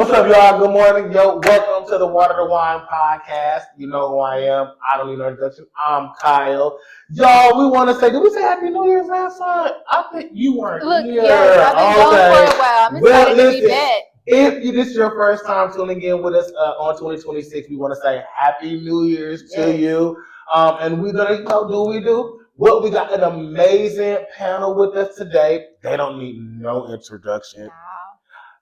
What's up, y'all? Good morning. Yo, welcome to the Water2Wine podcast. You know who I am. I don't need no introduction. I'm Kyle. Y'all, we want to say, did we say Happy New Year's last time? I think you weren't here. Yes, I've been gone for a while. I'm excited to be back. If this is your first time tuning in with us on 2026, we want to say Happy New Year's to you. And we're going to do what we do. Well, we got an amazing panel with us today. They don't need no introduction.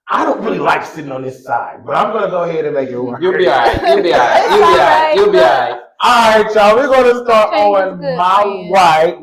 I don't really like sitting on this side, but I'm going to go ahead and make it work. You'll be all right. You'll be all right. You'll be all right. All right, y'all. We're going to start on my right.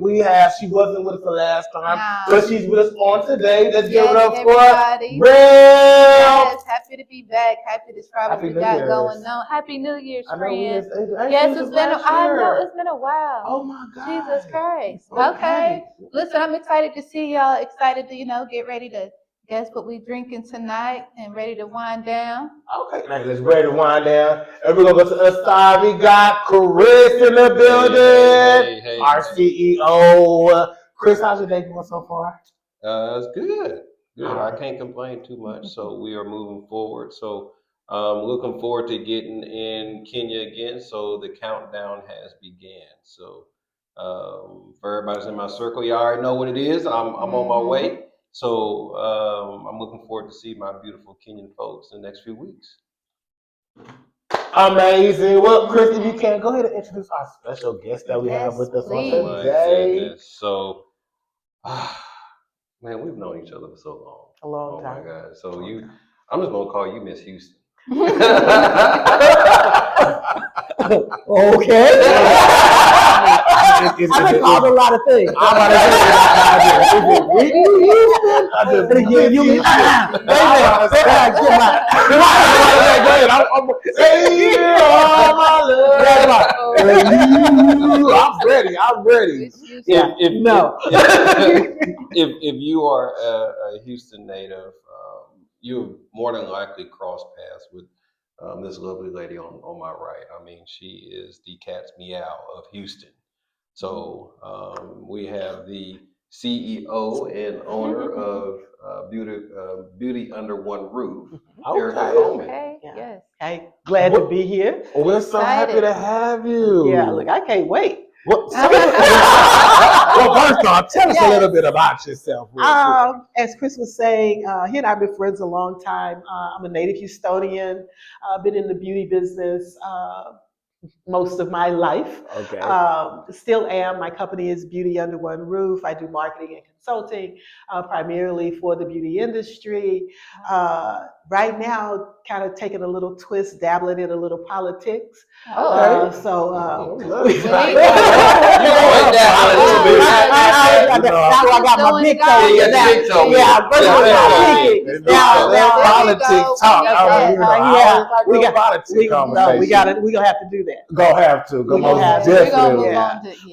She wasn't with us the last time, but she's with us on today. Let's give it up for Real. Yes, happy to be back. Happy to try what we got going on. Happy New Year's, friends. Yes, it's been a while. Oh my God. Jesus Christ. Okay. Listen, I'm excited to see y'all. Excited to, get ready to guess what we drinking tonight and ready to wind down. Okay, now let's ready to wind down. And we're gonna go to the side. We got Chris in the building. Hey. Our CEO. Chris, how's your day going so far? It's good. I can't complain too much. So we are moving forward. So looking forward to getting in Kenya again. So the countdown has began. So for everybody's in my circle, you already know what it is. I'm on my way. So I'm looking forward to see my beautiful Kenyan folks in the next few weeks. Amazing. Well, Chris, if you can, go ahead and introduce our special guest that we have with us on today. So, man, we've known each other for so long. A long time. Oh, my God. So I'm just going to call you Miss Houston. Okay. I've been called a lot of things. I'm about to I'm ready. If you are a Houston native, you more than likely cross paths with this lovely lady on my right. I mean, she is the cat's meow of Houston. So we have the CEO and owner of Beauty Under One Roof, Erica Coleman. Okay. Yes. Hey, glad to be here. We're so happy to have you. Yeah, look, I can't wait. Well, first off, tell us a little bit about yourself. As Chris was saying, he and I have been friends a long time. I'm a native Houstonian. I've been in the beauty business most of my life. Okay. Still am. My company is Beauty Under One Roof. I do marketing and consulting, primarily for the beauty industry. Right now, kind of taking a little twist, dabbling in a little politics. Okay. I got my big toe. Politics talk. We got politics conversation. We're gonna have to do that. Gonna have to.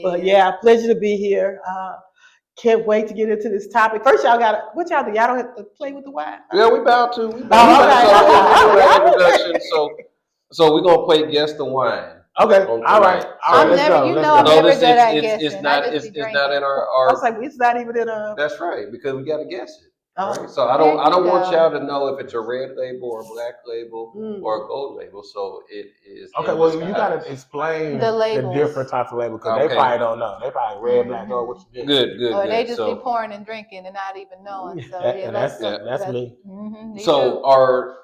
But yeah, pleasure to be here. Can't wait to get into this topic. First, y'all what y'all do? Y'all don't have to play with the wine? Yeah, we about to. Okay. So we're gonna play Guess the Wine. Okay. All right. I'm never good at guessing. It's not in our. I was like, it's not even in a. That's right, because we got to guess it. Oh. Right? So I don't want y'all to know if it's a red label or a black label or a gold label. So it is. Okay, well, you gotta explain the different types of labels because they probably don't know. They probably red, black, gold. What you get? Good. Or they just be pouring and drinking and not even knowing. So that's me. So our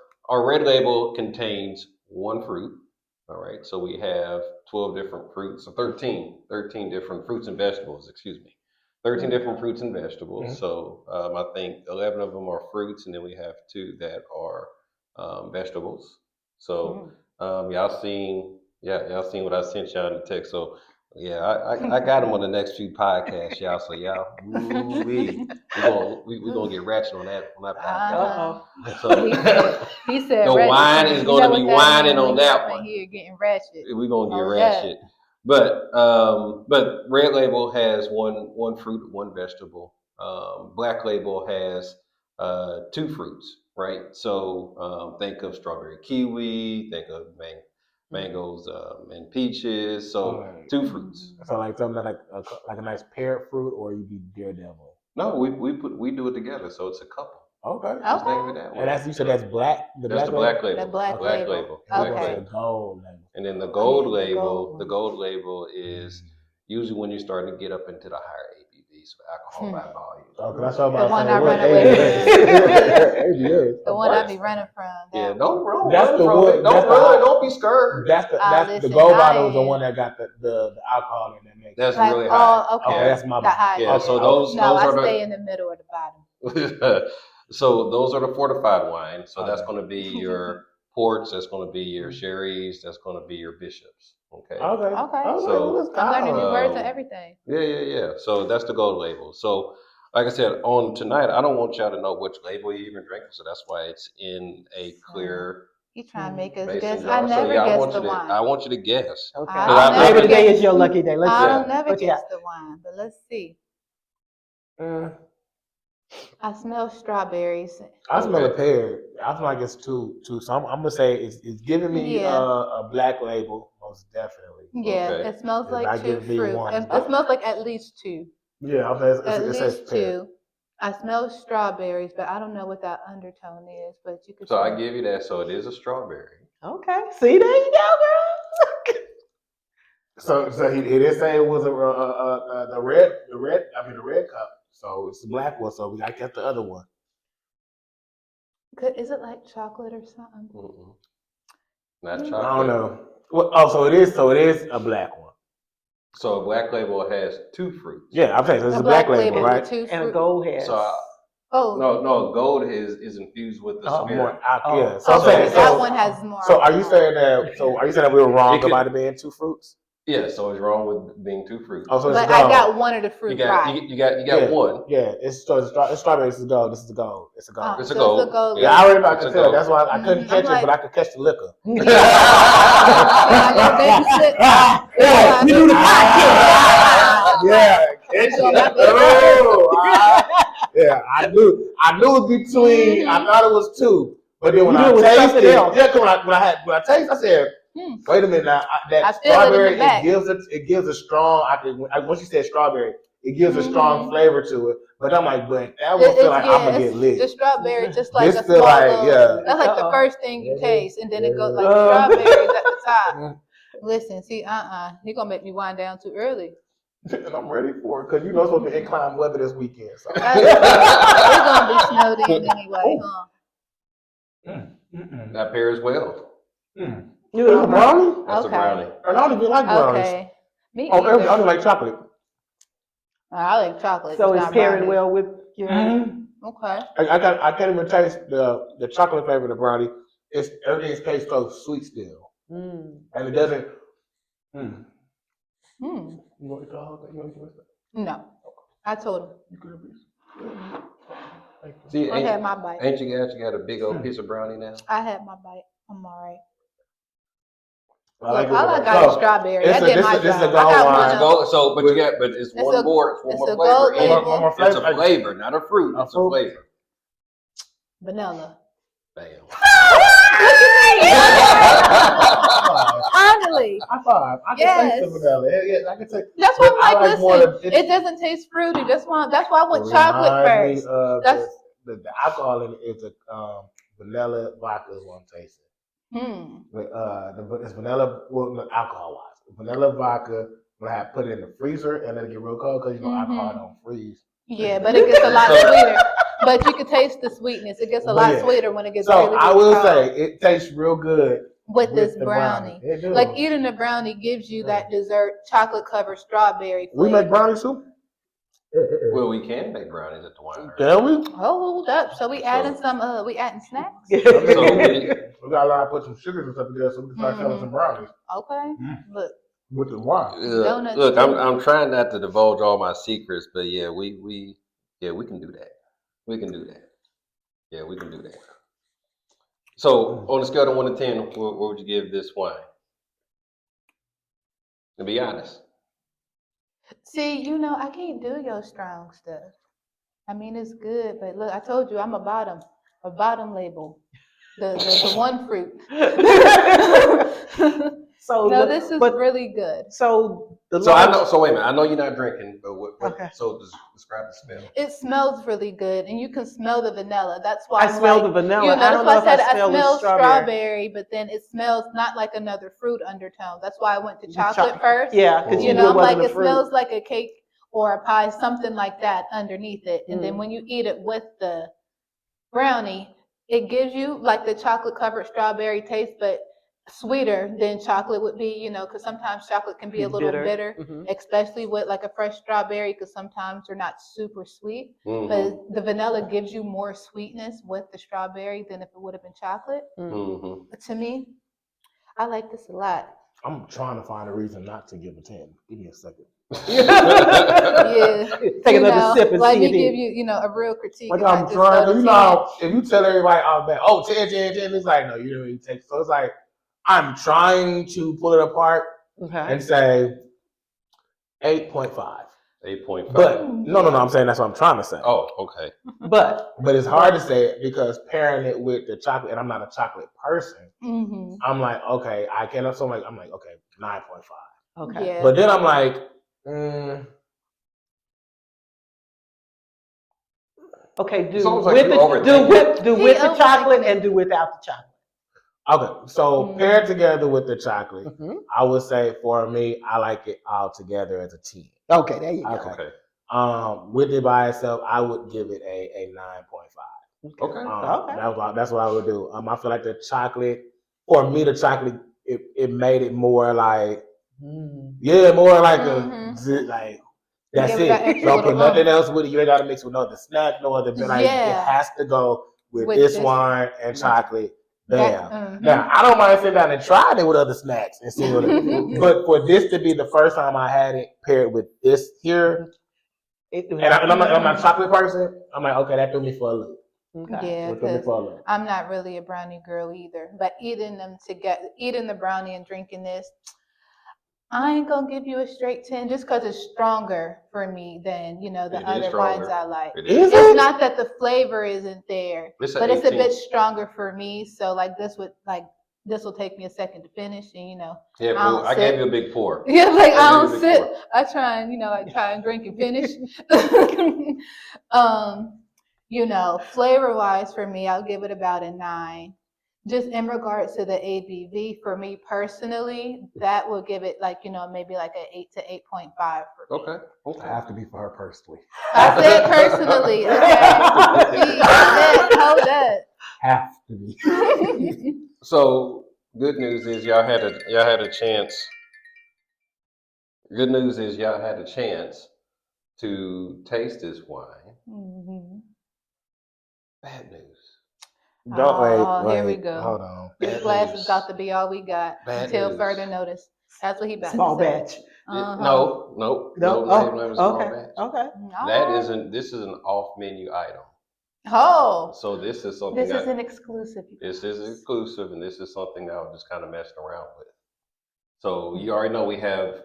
red label contains one fruit. All right. So we have 12 different fruits, so 13 different fruits and vegetables. 13 different fruits and vegetables. Mm-hmm. So I think 11 of them are fruits, and then we have 2 that are vegetables. So y'all seen what I sent y'all in the text. So yeah, I got them on the next few podcasts, y'all. So y'all, we gonna get ratchet on that podcast. So he said the wine is gonna be whining on that one. Here getting ratchet. We're gonna get ratchet. But red label has one fruit, one vegetable. Black label has 2 fruits, right? So think of strawberry kiwi, think of mangoes and peaches. So 2 fruits. So like something like a nice pear fruit, or you be daredevil. No, we do it together, so it's a couple. Okay. Just think of it that way. And that's, you said that's black? That's the black label. The black label. And Okay. what's the gold label? And then the gold the label, gold the gold label is usually when you're starting to get up into the higher ABV, so alcohol by volume. Oh, cause I saw The about one saying, I what run away ABS? The one I be running from. Yeah, That don't run That's the from wood- it. Don't that's the- run. Don't be scared. That's the listen, gold I bottle is the ain't- one that got the alcohol in that makes. That's like, really high. oh, okay. Okay, that's my The high. Yeah, okay. so those No, I are stay in the middle or the bottom. so those are the fortified wines. So that's Okay. going to be your ports. That's going to be your sherries. That's going to be your bishops. Okay. Okay. So, let's I'm learning new go. words and everything. Yeah. So that's the gold label. So, like I said, on tonight, I don't want y'all to know which label you even drink. So that's why it's in a clear You trying to make us mason guess? jar. I never so yeah, guess I want the you to. wine. I want you to guess. Okay. I'll never Maybe today guess- is your lucky day. Let's I'll see. never What you guess got? the wine, but let's see. Mm, I smell strawberries. I smell a Okay. pear. I feel like it's too. So I'm gonna say it's giving me Yeah. a black label, most definitely. Yeah, Okay. it smells It's like not 2 giving me fruit. one. It smells like at least 2. Yeah, I'm saying At it says least pear. 2. I smell strawberries, but I don't know what that undertone is. But you could. So I tell. give you that. So it is a strawberry. Okay. See, there you go, girl. So he did say it was the red cup. So it's the black one. So I kept the other one. Is it like chocolate or something? Mm-mm. Not Mm. chocolate. I don't know. Well, so it is a black one. So a black label has 2 fruits. Yeah, I'm saying so it's a black label, with right? 2 And a fruit. gold has. So Oh, no, gold is infused with the Oh, spirit. More Oh. yeah. So I'm okay, saying that so. one has more. So are you alcohol. saying that? So are you saying that we were wrong It could- about it being 2 fruits? Yeah, so it's wrong with being 2 fruits. Oh, so it's But gold. I got one of the you fruit got right. you got Yeah. one. Yeah, it's strawberry. This is gold. This is the gold. It's a gold. It's a So gold. It's a gold. Yeah, I already about It's to a tell. gold. That's why I couldn't Mhm. catch I'm it, like- but I could catch the liquor. Yeah, baby slip. Yeah, We do the podcast. Yeah, catch So my it. baby- Yeah, I knew it was between. I thought it was 2, but then when You I knew it was tasted something it, else. yeah, when I tasted, I said, Hmm. "Wait a minute, now that I feel it in the strawberry back. it gives a strong. Once you said strawberry, it gives a strong Mhm. flavor to it. But I'm like, but that It- will feel it's- like yeah, I'm gonna get it's lit. The strawberry, just like This a feel small like, little. yeah. That's like the Uh-oh. first thing you Yeah. taste, and then it goes like Yeah. strawberries at the top. Mhm. Listen, see, you're gonna make me wind down too early. And I'm ready for it because you know it's supposed to be inclement weather this weekend. So. It's gonna be snowed in anyway, huh? Mm-mm. That pairs well. Mm. You It's a know, brownie? That's Okay. a brownie. And I don't even like brownies. Okay. Me Oh, I either. don't like chocolate. I like chocolate. So it's not pairing brownie. well with your. Okay. I can't even taste the chocolate flavor of the brownie. Everything tastes so sweet still, Mm. and it doesn't. Mm. Hmm. You want to eat the whole thing? You want to eat the No, I told him. You could have been. Thank you. See, I had my bite. ain't you got a big old piece of brownie now? I had my bite. I'm all right. I Look, all I got is strawberry. I did my this is a job. gold I got wine. one It's of gold, so but it's It's one a- more it's flavor. a gold It's label. One more a flavor. flavor, not a fruit. It's a fruit. flavor. vanilla. Bam. Finally. High five. I can Yes. taste the vanilla. Yeah, I can taste. That's why But I'm I like, like more listen, of- it doesn't taste fruity. That's why I went It chocolate reminds first. me of That's- the alcohol in it is a vanilla vodka is what I'm tasting. But it's vanilla, well, alcohol wise, vanilla vodka. When I put it in the freezer and let it get real cold because alcohol don't freeze. Yeah, but it gets a lot sweeter. But you can taste the sweetness. It gets a lot Yeah. sweeter when it gets So really, I really will cold. say it tastes real good with this the brownie. It do. Like eating a brownie gives you that dessert chocolate covered strawberry we flavor. make brownies too. Well, we can make brownies at the winery. Can we? Oh, hold up. So we adding we adding snacks? I mean, So we got to learn how to put some sugars and stuff together so we can start selling some brownies Okay. Look. with the wine. Donuts look, too. I'm trying not to divulge all my secrets, but yeah, we can do that. We can do that. Yeah, we can do that. So on a scale of 1 to 10, what would you give this wine? To be honest. See, I can't do your strong stuff. I mean, it's good, but look, I told you I'm a bottom label. The one fruit. So No, this is but really good. so the So I large- know. So wait a minute. I know you're not drinking, but what? Okay. So describe the smell. It smells really good, and you can smell the vanilla. That's why I smell the like, vanilla. You know, I that's don't why know I said if I smell the strawberry, but then it smells not like another fruit undertone. That's why I went to chocolate first. Yeah, because You You you knew know, it I'm like, wasn't a it fruit. smells like a cake or a pie, something like that underneath it. And then Mm. when you eat it with the brownie, it gives you like the chocolate covered strawberry taste, but sweeter than chocolate would be, you know, because sometimes chocolate can be a It's little bitter. bitter, Mhm. especially with like a fresh strawberry, because sometimes they're not super sweet. Mhm. But the vanilla gives you more sweetness with the strawberry than if it would have been chocolate. Mhm. But to me, I like this a lot. I'm trying to find a reason not to give a 10. Give me a second. Yeah. Take You another know, sip and let see me it. give you, you know, a real critique. Like and not I'm just trying go to, to you 10. know, if you tell everybody, oh, man, oh, 10, 10, 10, it's like, no, you don't even take. So it's like, I'm trying to pull it apart Okay. and say 8.5. 8.5. But no, I'm saying that's what I'm trying to say. Oh, okay. But But it's hard to say it because pairing it with the chocolate, and I'm not a chocolate person. Mm-hmm. I'm like, okay, I cannot. So I'm like, okay, 9.5. okay. Yeah. But then I'm like, Okay, do It's almost like with you're the overthinking. do He with the chocolate overthinking it. and do without the chocolate. okay, so paired together with the chocolate, Mhm. I would say for me, I like it all together as a 10. Okay, there you go. Okay. Okay. With it by itself, I would give it a 9.5. Okay. Okay. That's what I would do. I feel like the chocolate, for me, the chocolate, it made it more like, more like like that's Give it that it. extra Don't little put nothing oomph. else with it. You ain't got to mix with no other snack, no other. Like, it Yeah. has to go with With this this. wine and chocolate. Bam. Mhm. Now, I don't mind sitting down and trying it with other snacks and seeing what it. But for this to be the first time I had it paired with this here, and I'm not a chocolate person, I'm like, okay, that threw me for a loop. Okay. Yeah, That threw me because for a loop. I'm not really a brownie girl either. But eating them together, eating the brownie and drinking this, I ain't gonna give you a straight 10 just because it's stronger for me than, you know, the It is other stronger. wines I like. It Is is. It's it? not that the flavor isn't there, It's but an it's a 18. bit stronger for me. So like this will take me a second to finish, and you know, Yeah, I well, don't I sit. gave you a big pour. Yeah, like I I don't gave you a big sit. pour. I try and, you know, I try and drink and finish. You know, flavor wise for me, I'll give it about a 9. Just in regards to the ABV, for me personally, that will give it like, you know, maybe like an 8 to 8.5 for me. Okay. I Okay. have to be for her personally. I said personally, okay? See, hold that. Have to be. So good news is y'all had a chance. Good news is y'all had a chance to taste this wine. Mhm. Bad news. Don't Oh, wait. here we go. Hold on. This Bad glass news. is about to be all we got Bad until news. further notice. That's what he about Small to say. batch. Uh-huh. No, not even a small Okay. batch. Okay. This is an off menu item. Oh, So this is something this is an exclusive. this is exclusive, and this is something I was just kind of messing around with. So you already know we have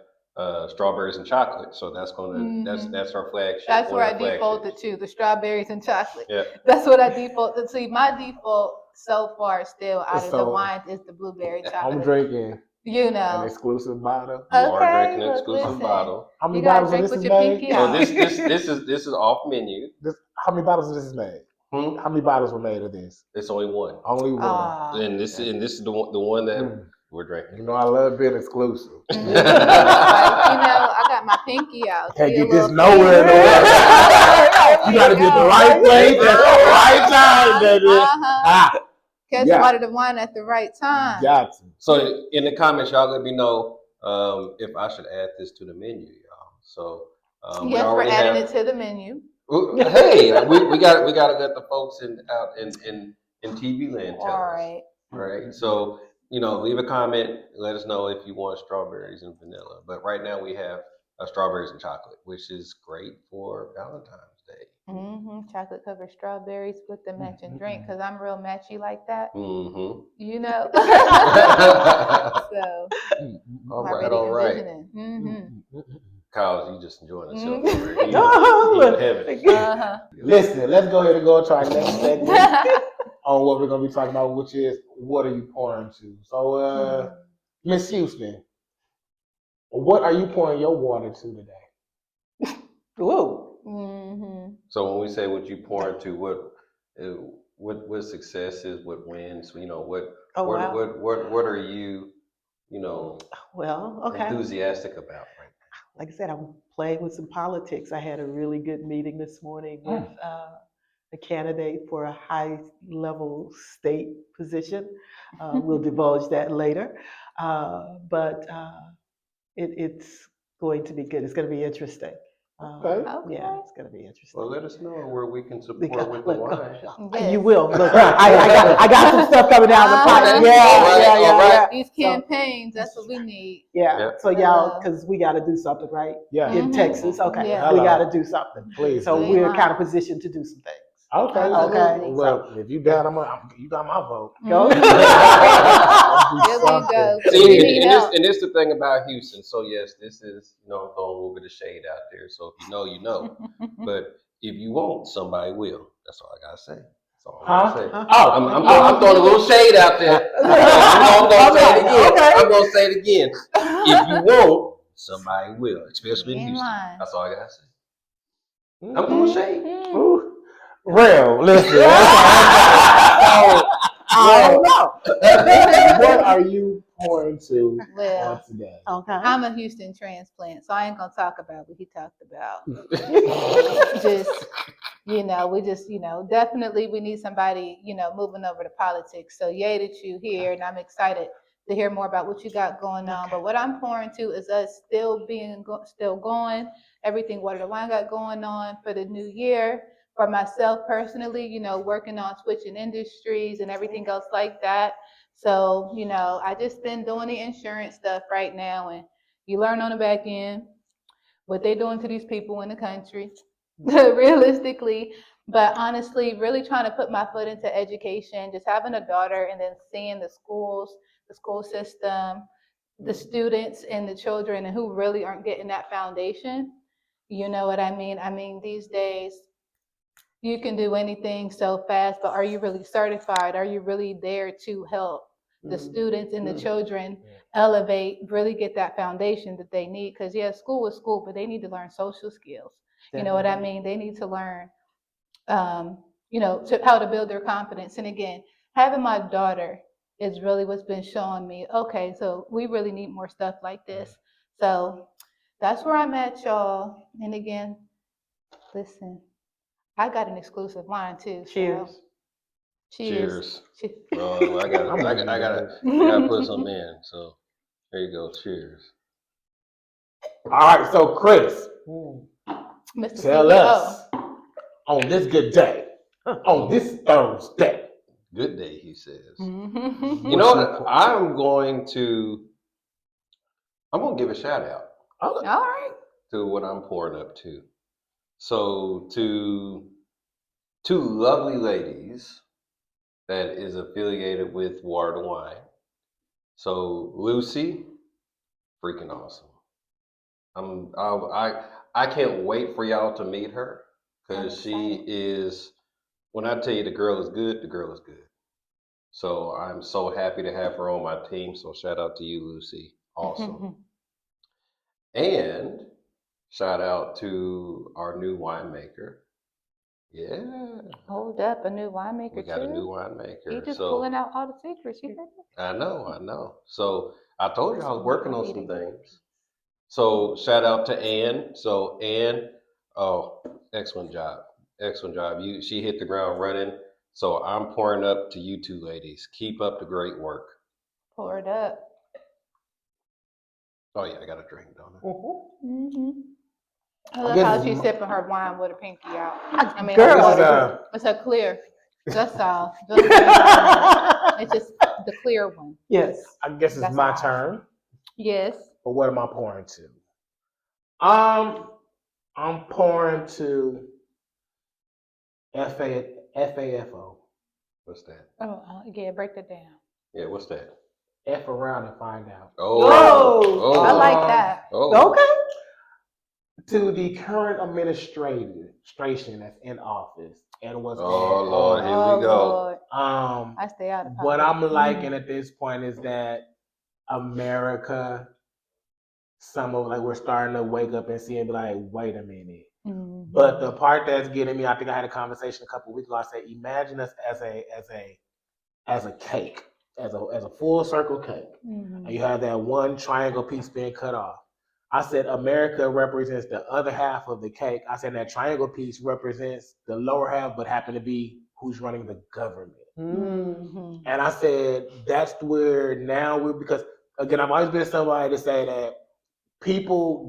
strawberries and chocolate, so that's that's our flagship. That's one where of I the defaulted flagships. to, the strawberries and chocolate. Yeah. That's what I defaulted. See, my default so far still out of the So- wines is the blueberry I'm chocolate. drinking You an know. exclusive bottle. You are Okay, drinking an look, exclusive listen. bottle. How many You gotta bottles of drink this with is your made? pinky So out. this is off menu. How many bottles of this is made? How many bottles were made of this? It's only one, Only one. Ah. and this is the one that we're drinking. You know I love being exclusive. Like, you know, I got my pinky out. Can't See, a get this little nowhere in the world. There You gotta you get the go. right place at the right time, baby. Ah, Catch yeah. somebody to wine at the right time. got to. So in the comments, y'all let me know if I should add this to the menu, y'all. So we Yes, we're already adding have. it to the menu. Hey, we got to let the folks out in TV land tell All us. right. Right. So leave a comment. Let us know if you want strawberries and vanilla. But right now we have strawberries and chocolate, which is great for Valentine's Day. Chocolate covered strawberries with the matching drink, because I'm real matchy like that. Mm-hmm. You know. So All I'm right. already All right. envisioning. Kyle, you just enjoying yourself Mhm. over here. He in heaven. Listen, let's go ahead and go to our next segment on what we're gonna be talking about, which is what are you pouring to? So Miss Houston, what are you pouring your water to today? Ooh. Mm-hmm. So when we say what you pour into, what success is, what wins, what Oh, what wow. what are you, Well, okay. enthusiastic about right Like I said, I'm playing with some politics. I had a really good meeting this morning with a candidate for a high level state position. We'll divulge that later. But it's going to be good. It's going to be interesting. Okay. Okay. Yeah, it's going to be interesting. Well, let us know where we can support Because, with the look, wine. Yes. you will. Look, I got some stuff coming down the pipe. Uh-huh. Yeah, All right. These So- campaigns, that's what we need. Yeah. Yeah. So y'all, because we got to do something, right? Yeah. In Mhm. Texas, okay. Yeah. We Hello. got to do something. Please. So do. we're kind of positioned to do some things. Okay. Absolutely. Well, if you down, you got my vote. Go. Mhm. There we go. See, We need help. and this the thing about Houston. So yes, this is throwing a little bit of shade out there. So if you know, you know. But if you won't, somebody will. That's all I gotta say. That's all I'm gonna say. Oh, I'm throwing a little shade out there. I'm gonna say it again. Okay. I'm gonna say it again. If you won't, somebody will, especially in Ain't Houston. lying. That's all I gotta say. I'm throwing shade. Mhm. Ooh. Real, listen. I don't know. What are you pouring to Well, on today? Okay. I'm a Houston transplant, so I ain't gonna talk about what he talked about. Just, definitely we need somebody, moving over to politics. So yay that you here, and I'm excited to hear more about what you got going on. But what I'm pouring to is us still still going, everything Water2Wine got going on for the new year. For myself personally, working on switching industries and everything else like that. So, I just been doing the insurance stuff right now, and you learn on the back end what they're doing to these people in the country, realistically. But honestly, really trying to put my foot into education, just having a daughter and then seeing the schools, the school system, the students and the children and who really aren't getting that foundation. You know what I mean? I mean, these days, you can do anything so fast, but are you really certified? Are you really there to help the students and the children elevate, really get that foundation that they need? Because school is school, but they need to learn social skills. You know what I mean? They need to learn, how to build their confidence. And again, having my daughter is really what's been showing me, okay, so we really need more stuff like this. So that's where I'm at, y'all. And again, listen, I got an exclusive wine too. Cheers. So cheers. Well, I gotta put some in. So there you go. Cheers. All right, so Chris, Mr. tell CEO. us on this good day, on this Thursday. Good day, he says. Mhm. You know what? I'm gonna give a shout out All right. to what I'm pouring up to. So to two lovely ladies that is affiliated with Water2Wine. So Lucy, freaking awesome. I can't wait for y'all to meet her because she is. When I tell you the girl is good, the girl is good. So I'm so happy to have her on my team. So shout out to you, Lucy. Awesome. And shout out to our new winemaker. Yeah. Hold up, a new winemaker We got a new too. winemaker. You just So pulling out all the secrets. You heard me? I know. So I told you I was working on some things. So shout out to Ann. So Ann, oh, excellent job. Excellent job. She hit the ground running. So I'm pouring up to you two ladies. Keep up the great work. Pour it up. Oh yeah, I got a drink, don't I? Mm-hmm. I I love guess how it's she's mo- sipping her wine with her pinky out. I mean, Girl. her water. This It's a clear. That's all. It's just the clear one. Yes. I guess it's That's my all. turn. Yes. But what am I pouring to? I'm pouring to FAFO. What's that? Oh, yeah. Break that down. Yeah, what's that? F around and find out. Oh. I like that. Oh. Okay. To the current administration that's in office and what's Oh going Lord, on. here we go. Lord. I stay out of What politics. I'm liking at this point is that America, some of like we're starting to wake up and see and be like, wait a minute. Mhm. But the part that's getting me, I think I had a conversation a couple of weeks ago. I said, imagine us as a cake, as a full circle cake, and you have that one triangle piece being cut off. I said America represents the other half of the cake. I said that triangle piece represents the lower half, but happen to be who's running the government. Mhm. And I said that's where now we're because again I've always been somebody to say that people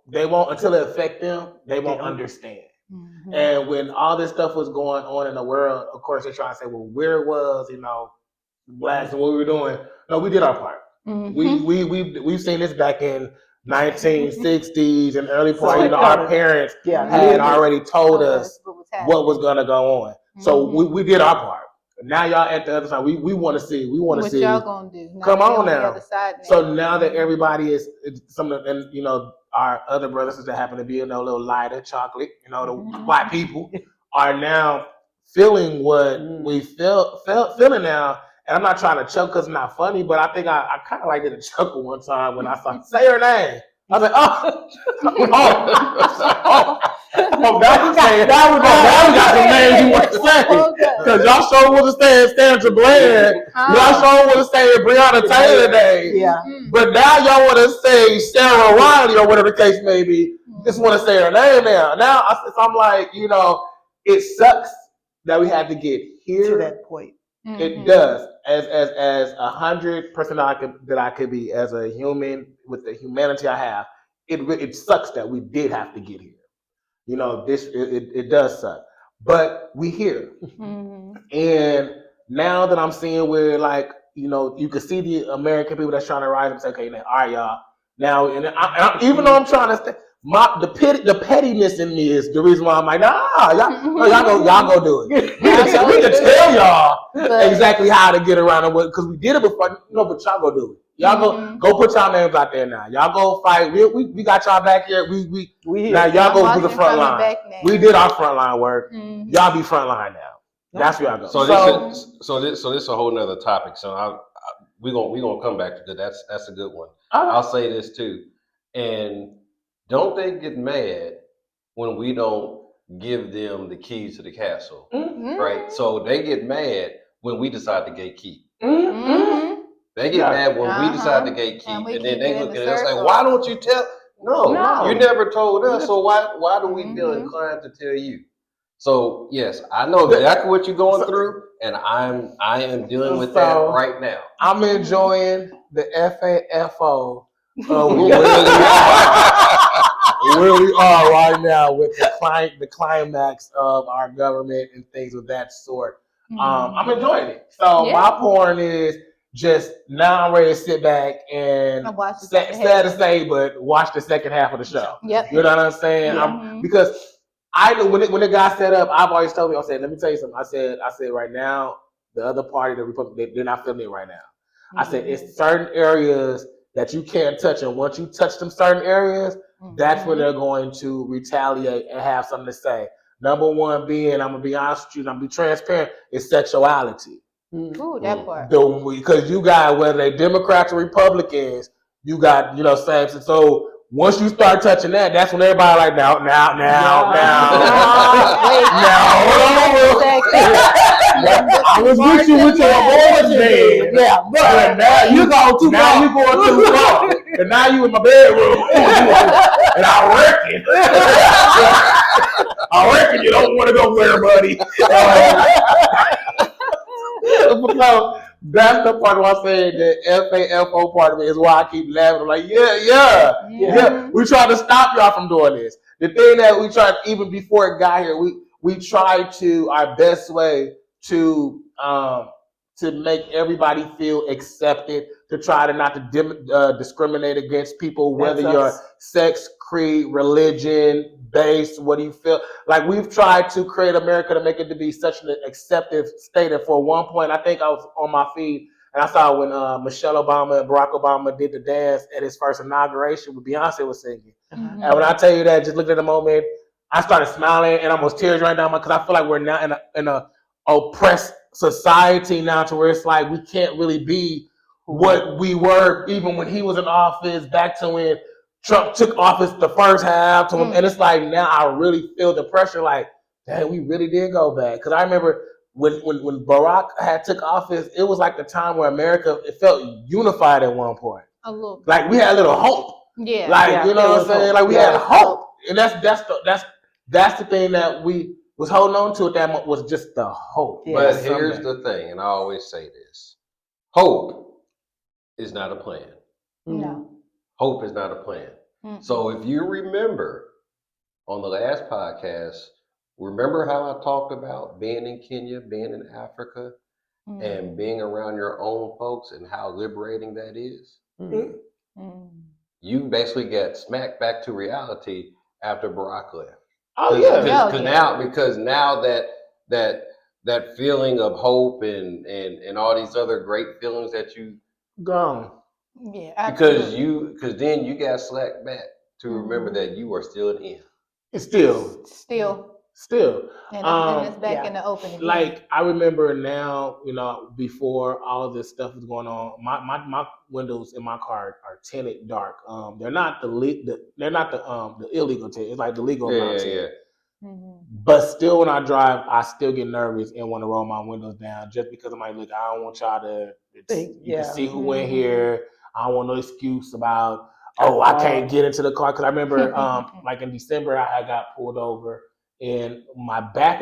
they won't until it affect them, they won't understand. Mhm. And when all this stuff was going on in the world, of course they're trying to say, well, where was, blacks and what we were doing? No, we did our part. Mhm. We've seen this back in 1960s and early So part. it Our kinda- parents Yeah, had lived it. already told us what was happening. gonna go on. So Mhm. we did our part. Now y'all at the other side. We want to see. We want to What see. y'all gonna do? Now Come we on the now. other side So now that everybody is some of and our other brothers that happen to be a little lighter chocolate, the white people are now feeling what we feeling now. And I'm not trying to choke because it's not funny, but I think I kind of like did a chuckle one time when I saw say her name. I was like, now we got some names you want to say. Because y'all sure want to say Sandra Bland. Y'all sure want to say Breonna Taylor today. Yeah. But now y'all want to say Sarah Riley or whatever the case may be. Just want to say her name now. Now I'm like, it sucks that we had to get here To that point. It does. As 100% that I could be as a human with the humanity I have. It sucks that we did have to get here. It does suck, but we here. And now that I'm seeing where you can see the American people that's trying to rise up and say, okay, now, all right, y'all. Now, even though I'm trying to stay, the pettiness in me is the reason why I'm like, y'all go do it. We can tell y'all exactly how to get around it because we did it before. But y'all go do it. Y'all go put y'all names out there now. Y'all go fight. We got y'all back here. We now y'all go do the front line. We did our front line work. Y'all be front line now. That's where I go. So this is a whole nother topic. So we're gonna come back to that. That's a good one. I'll say this too. And don't they get mad when we don't give them the keys to the castle, right? So they get mad when we decide to gatekeep. They get mad when we decide to gatekeep, and then they look at us and say, "Why don't you tell?" No, you never told us. So why do we feel inclined to tell you? So yes, I know exactly what you're going through, and I am dealing with that right now. I'm enjoying the FAFO of where we are right now with the climax of our government and things of that sort. I'm enjoying it. So my point is just now I'm ready to sit back and sad to say, but watch the second half of the show. Yep. You know what I'm saying? Because I know when the guy set up, I've always told me, I said, let me tell you something. I said right now, the other party, the Republican, they're not feeling it right now. I said, it's certain areas that you can't touch. And once you touch them certain areas, that's when they're going to retaliate and have something to say. Number one being, I'm going to be honest with you, and I'm going to be transparent, is sexuality. Ooh, that part. Because you got, whether they Democrats or Republicans, you got, same. So once you start touching that, that's when everybody like, now. I was with you with your boys, man. Yeah, but now you go too far. Now you going too far. And now you in my bedroom. And I reckon you don't want to go there, buddy. So that's the part where I say the FAFO part of it is why I keep laughing. I'm like, yeah. We try to stop y'all from doing this. The thing that we tried, even before it got here, we tried to our best way to make everybody feel accepted, to try to not to discriminate against people, whether you're sex, creed, religion, base, what do you feel? Like we've tried to create America to make it to be such an acceptive state. And for one point, I think I was on my feed and I saw when Michelle Obama and Barack Obama did the dance at his first inauguration when Beyonce was singing. And when I tell you that, just looking at the moment, I started smiling and almost tears right down because I feel like we're now in a oppressed society now to where it's like we can't really be what we were even when he was in office, back to when Trump took office the first half to him. And it's like now I really feel the pressure like, dang, we really did go back. Because I remember when Barack had took office, it was like the time where America, it felt unified at one point. A little. Like we had a little hope. Yeah. Like, you know what I'm saying? Hope. Like we had hope. And that's the thing that we was holding on to at that moment, was just the hope. Yeah. But here's the thing, and I always say this. Hope is not a plan. No. Hope is not a plan. Mm-mm. So if you remember on the last podcast, remember how I talked about being in Kenya, being in Africa, and being around your own folks and how liberating that is? You basically get smacked back to reality after Barack left. Oh yeah. Because now that feeling of hope and all these other great feelings that you Gone. Yeah. Absolutely. because then you got slacked back to remember that you are still in. It's still. And it's back in the open again. Like I remember now, you know, before all of this stuff was going on, my windows in my car are tinted dark. They're not the illegal tint. It's like the legal amount of tint. But still, when I drive, I still get nervous and want to roll my windows down just because I'm like, look, I don't want y'all to think. You can see who went here. I don't want no excuse about, I can't get into the car. Because I remember, like in December, I had got pulled over, and my back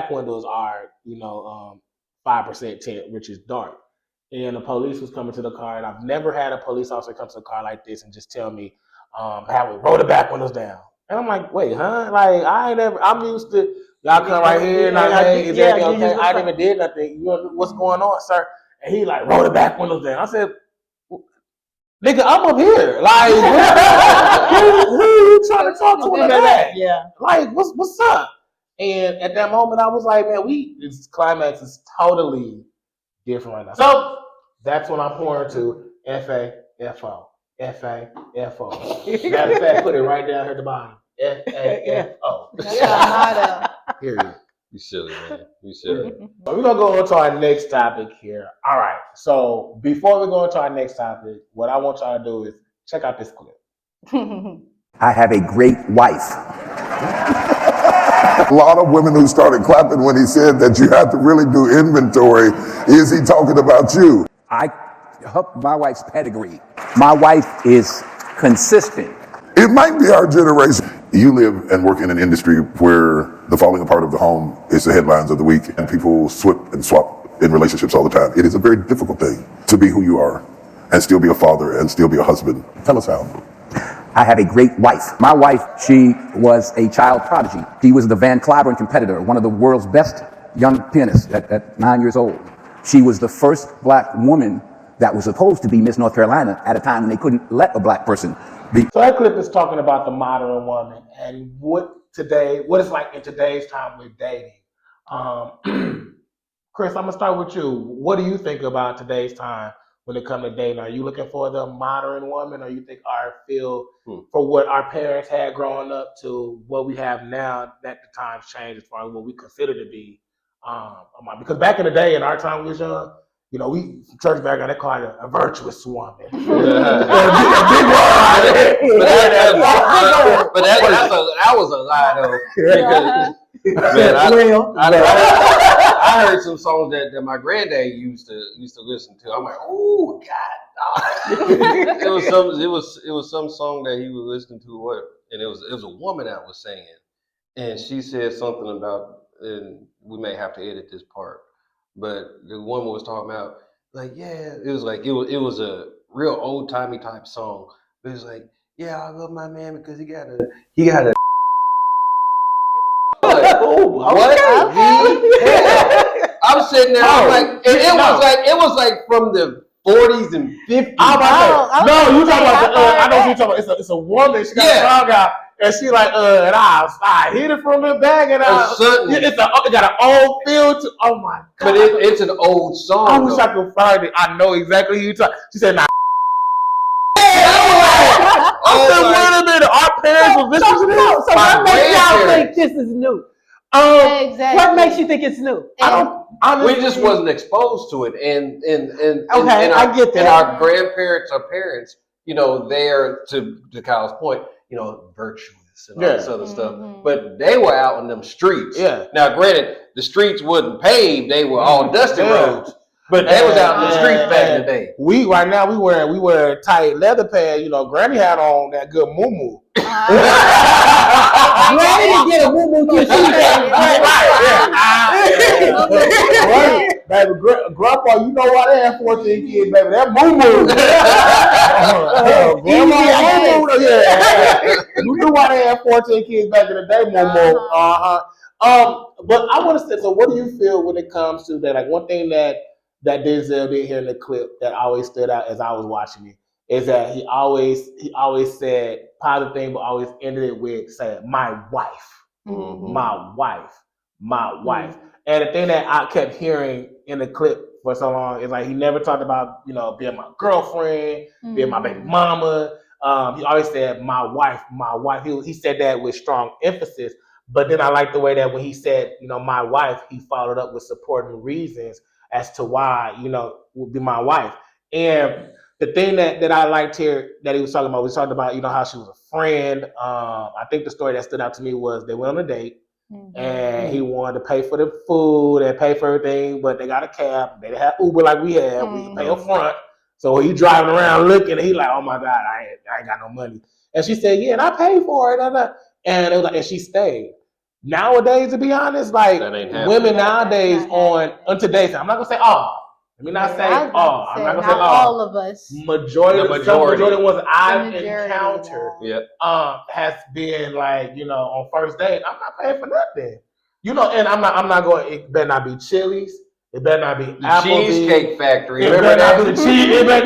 windows are, 5% tint, which is dark. And the police was coming to the car, and I've never had a police officer come to a car like this and just tell me, roll the back windows down. And I'm like, wait, huh? Like, I'm used to, y'all come right here and is everything okay? I didn't even did nothing. You know, what's going on, sir? And he like, roll the back windows down. I said, nigga, I'm up here. Like, who are you trying to talk to in that? Yeah. Like, what's up? And at that moment, I was like, man, this climax is totally different right now. So that's when I'm pouring to FAFO. FAFO. Matter of fact, put it right down here at the bottom. FAFO. That's our motto. Period. You silly, man. You silly. So we're going to go on to our next topic here. All right. So before we go into our next topic, what I want y'all to do is check out this clip. I have a great wife. A lot of women who started clapping when he said that you have to really do inventory. Is he talking about you? My wife's pedigree. My wife is consistent. It might be our generation. You live and work in an industry where the falling apart of the home is the headlines of the week, and people swip and swap in relationships all the time. It is a very difficult thing to be who you are and still be a father and still be a husband. Tell us how. I have a great wife. My wife, she was a child prodigy. She was the Van Cliburn competitor, one of the world's best young pianists at 9 years old. She was the first black woman that was supposed to be Miss North Carolina at a time when they couldn't let a black person be. So that clip is talking about the modern woman and what it's like in today's time with dating. Chris, I'm gonna start with you. What do you think about today's time when it comes to dating? Are you looking for the modern woman, or you think our feel for what our parents had growing up to what we have now, that the times changed as far as what we consider to be? Because back in the day, in our time we was young, we church background, they call it a virtuous woman. But that was a lie though. Because, man, I heard some songs that my granddad used to listen to. I'm like, oh God, it was some song that he was listening to, and it was a woman that was singing, and she said something about, and we may have to edit this part, but the woman was talking about, like, yeah, it was a real old timey type song. But it was like, yeah, I love my man because he got a what? I'm sitting there. I'm like, and it was like from the 40s and 50s. You talking about I know what you're talking about. It's a woman. She got a song out, and she like, and I hit it from the back, and it got an old feel to. Oh my God! But it's an old song. I wish I could find it. I know exactly who you talking. She said, "Nah." I said, wait a minute. Our parents was listening to this. So what makes y'all think this is new? Exactly. What makes you think it's new? I don't. Honestly, We just wasn't exposed to it, and Okay, and I get that. And our grandparents, our parents, you know, they're to Kyle's point, you know, virtuous and all this other stuff. But they were out in them streets. Yeah. Now, granted, the streets wasn't paved; they were all dusty roads. But they was out in the streets back in the day. We right now we wear tight leather pads. You know, Granny had on that good moo. Granny didn't get a moo till she Baby, Grandpa, you know why they had 14 kids, baby? That moo. Grandma, you knew why they had 14 kids back in the day, moo. But I want to say, so what do you feel when it comes to that? Like one thing that Denzel did here in the clip that always stood out as I was watching it is that he always said positive thing, but always ended it with saying, "My wife, my wife, my wife." And the thing that I kept hearing in the clip for so long is like he never talked about, you know, being my girlfriend, being my baby mama. He always said, "My wife, my wife." He said that with strong emphasis. But then I like the way that when he said, you know, "my wife," he followed up with supporting reasons as to why, you know, would be my wife. And the thing that I liked here that he was talking about, you know, how she was a friend. I think the story that stood out to me was they went on a date and he wanted to pay for the food and pay for everything, but they got a cab. They didn't have Uber like we had. We could pay up front. So he driving around looking and he like, "Oh my God, I ain't got no money." And she said, "Yeah, and I paid for it." And it was like, and she stayed. Nowadays, to be honest, like women nowadays on today's, I'm not gonna say all. Let me not say all. I'm not gonna say all of us. Majority of the ones I've encountered Yep. has been like, you know, on first date, I'm not paying for nothing. You know, and I'm not going. It better not be Chili's. It better not be Applebee's. Cheesecake Factory. It better not be the cheese. It better,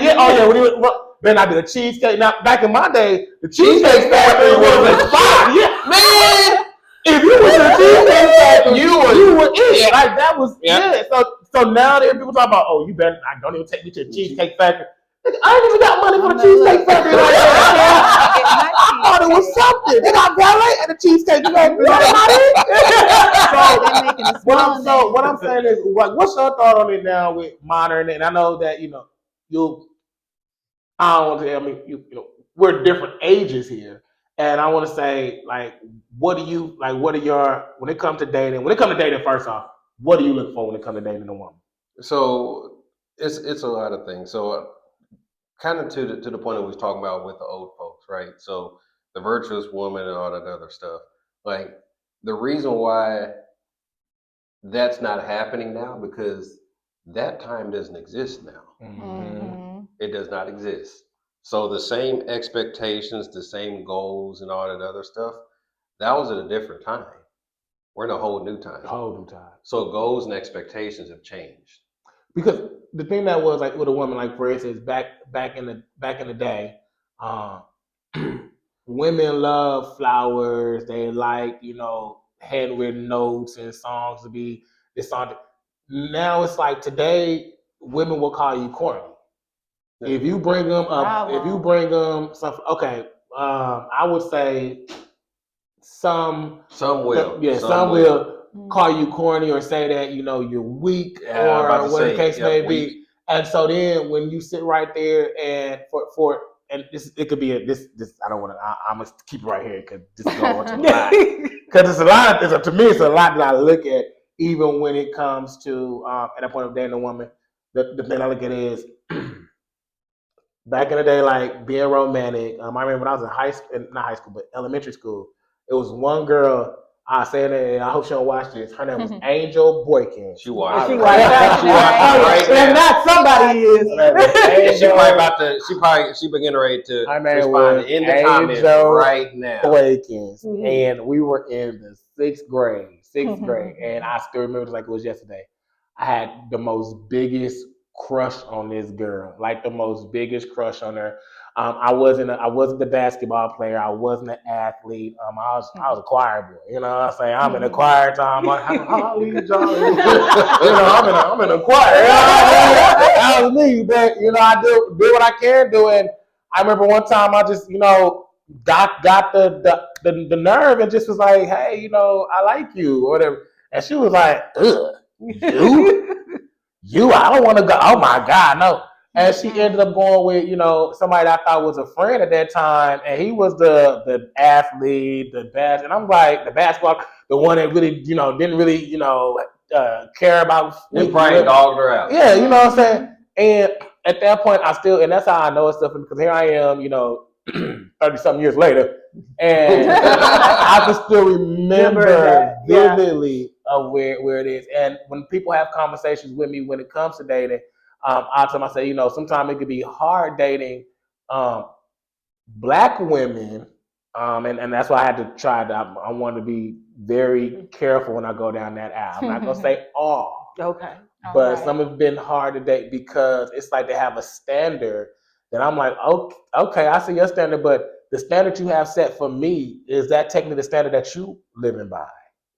better not be the cheesecake. Now, back in my day, the Cheesecake Factory was a spot. Yeah, man. If you was a Cheesecake Factory, you were it. Like that was it. So now there people talk about, "Oh, you better don't even take me to the Cheesecake Factory." I ain't even got money for the Cheesecake Factory. Like that. I thought it was something. They got valet at the Cheesecake Factory. So what I'm saying is, what's your thought on it now with modern? And I know that I don't want to. I mean, you know, we're different ages here, and I want to say, like, what are your when it comes to dating? When it comes to dating, first off, what do you look for when it comes to dating a woman? So it's a lot of things. So kind of to the point that we was talking about with the old folks, right? So the virtuous woman and all that other stuff. Like the reason why that's not happening now because that time doesn't exist now. It does not exist. So the same expectations, the same goals, and all that other stuff, that was at a different time. We're in a whole new time. So goals and expectations have changed. Because the thing that was like with a woman, like for instance, back in the day, women love flowers. They like, you know, handwritten notes and songs to be this song. Now it's like today, women will call you corny. If you bring them up, something, okay, I would say some will. Yeah, some will call you corny or say that, you know, you're weak or whatever the case may be. And so then when you sit right there and for and it could be I don't want to. I'm gonna keep it right here because this is going to a lot. Because it's a lot. To me, it's a lot that I look at even when it comes to at a point of dating a woman. The thing I look at is back in the day, like being romantic. I remember when I was in not high school, but elementary school. It was one girl. I say that, and I hope she don't watch this. Her name was Angel Boykin. She watched. She watched. And not somebody is. She beginning ready to respond in the comments right now. Boykins, and we were in the sixth grade, and I still remember it like it was yesterday. I had the most biggest crush on this girl, like the most biggest crush on her. I wasn't the basketball player. I wasn't an athlete. I was a choir boy. You know what I'm saying? I'm in the choir time. I'm in the choir. That was me. But, you know, I do what I can do. And I remember one time I just, you know, got the nerve and just was like, hey, I like you or whatever. And she was like, ugh, you, I don't want to go. Oh my God, no. And she ended up going with, somebody that I thought was a friend at that time, and he was the athlete, the best. And I'm like, the basketball, the one that really, didn't really, care about. And probably dogged her out. Yeah, you know what I'm saying? And at that point, and that's how I know it's stuff, because here I am, 30 something years later, and I can still remember vividly of where it is. And when people have conversations with me when it comes to dating, I tell them, I say, sometimes it could be hard dating Black women, and that's why I had to try that. I want to be very careful when I go down that aisle. I'm not gonna say all. Okay. But some have been hard to date because it's like they have a standard that I'm like, okay, I see your standard, but the standard you have set for me, is that technically the standard that you living by?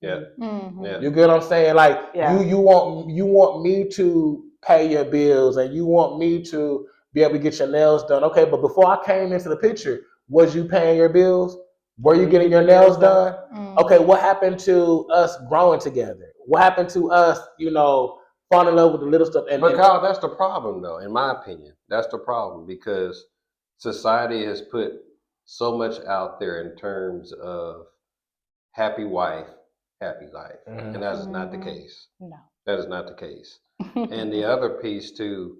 Yeah. Yeah. You get what I'm saying? Like you want me to pay your bills and you want me to be able to get your nails done. Okay, but before I came into the picture, was you paying your bills? Were you getting your nails done? Okay, what happened to us growing together? What happened to us, falling in love with the little stuff? But Kyle, that's the problem, though. In my opinion, that's the problem, because society has put so much out there in terms of happy wife, happy life, and that is not the case. No, that is not the case. And the other piece too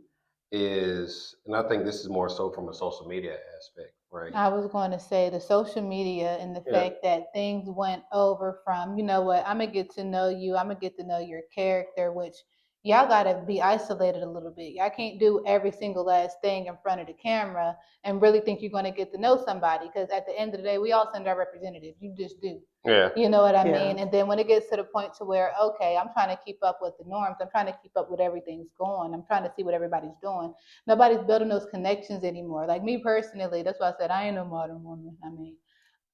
is, and I think this is more so from a social media aspect, right? I was going to say the social media and the fact that things went over from, I'm going to get to know you, I'm going to get to know your character, which y'all got to be isolated a little bit. Y'all can't do every single last thing in front of the camera and really think you're going to get to know somebody, because at the end of the day, we all send our representatives. You just do. Yeah. You know what I mean? And then when it gets to the point to where, okay, I'm trying to keep up with the norms. I'm trying to keep up with everything's going. I'm trying to see what everybody's doing. Nobody's building those connections anymore. Like me personally, that's why I said I ain't no modern woman. I mean,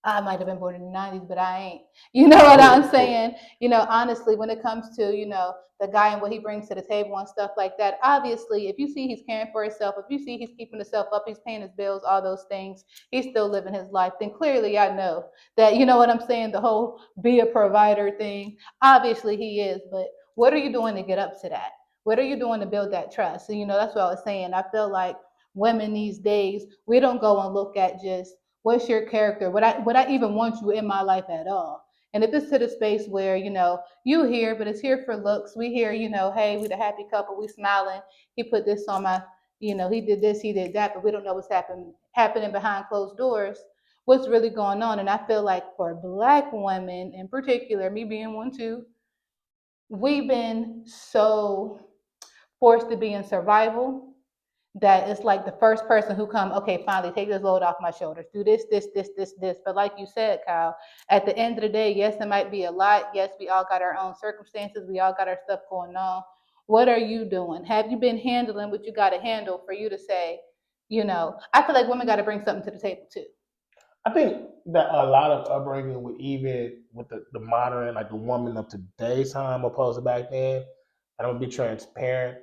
I might have been born in the 90s, but I ain't. You know what I'm saying? Honestly, when it comes to, the guy and what he brings to the table and stuff like that, obviously, if you see he's caring for himself, if you see he's keeping himself up, he's paying his bills, all those things, he's still living his life, then clearly I know that, you know what I'm saying, the whole be a provider thing, obviously he is, but what are you doing to get up to that? What are you doing to build that trust? And, that's what I was saying. I feel like women these days, we don't go and look at just, what's your character? Would I even want you in my life at all? And if it's to the space where, you here, but it's here for looks. We here, hey, we the happy couple, we smiling. He put this on my, he did this, he did that, but we don't know what's happening behind closed doors. What's really going on? And I feel like for Black women in particular, me being one too, we've been so forced to be in survival that it's like the first person who come, okay, finally take this load off my shoulders, do this, this, this, this, this. But like you said, Kyle, at the end of the day, yes, it might be a lot. Yes, we all got our own circumstances. We all got our stuff going on. What are you doing? Have you been handling what you got to handle for you to say, I feel like women got to bring something to the table too. I think that a lot of upbringing with even with the modern, like the woman of today's time opposed to back then, and I'm gonna be transparent,